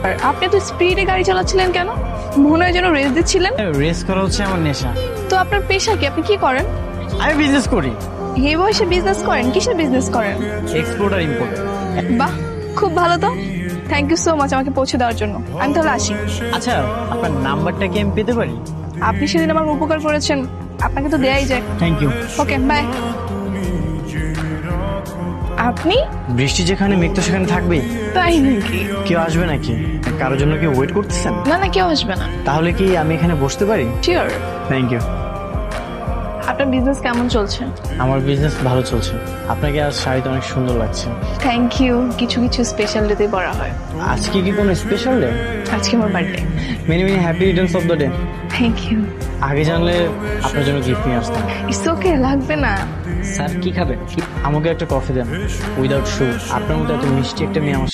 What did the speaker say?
আর আপনি তো স্পিডে গাড়ি চালাচ্ছিলেন কেন? মনে হয় যেন রেস দিচ্ছিলেন। রেস করা হচ্ছে আমার নেশা। তো আপনার পেশা কি? আপনি কি করেন? আমি বিজনেস করি। এই বয়সে বিজনেস করেন? কিসের বিজনেস করেন? এক্সপোর্ট আর ইম্পোর্ট। বাহ, খুব ভালো তো। থ্যাংক ইউ সো মাচ আমাকে পৌঁছে দেওয়ার জন্য। আমি তাহলে আসি। আচ্ছা, আপনার নাম্বারটা কি আমি পেতে পারি? আপনি সেদিন আমার উপকার করেছেন, আপনাকে তো দেয়াই যায়। Thank you. Okay, bye. আপনি? বৃষ্টি যেখানে মেঘ তো সেখানে থাকবেই। তাই নাকি? কেউ আসবে নাকি? কারোর জন্য কি ওয়েট করতেছেন? না না, কেউ আসবে না। তাহলে কি আমি এখানে বসতে পারি? শিওর। Thank you. আপনার বিজনেস কেমন চলছে? আমার বিজনেস ভালো চলছে। আপনাকে আজ শাড়িতে অনেক সুন্দর লাগছে। Thank you. কিছু কিছু স্পেশাল ডেতে পড়া হয়। আজকে কি কোনো স্পেশাল ডে? আজকে আমার birthday. Many many happy returns of the day. Thank you. আগে জানলে আপনার জন্য গিফট নিয়ে আসতাম। ইটস ওকে, লাগবে না। স্যার কি খাবেন? আমাকে একটা কফি দেন উইদাউট সুগার। আপনার মতো এত মিষ্টি একটা মেয়ে আমার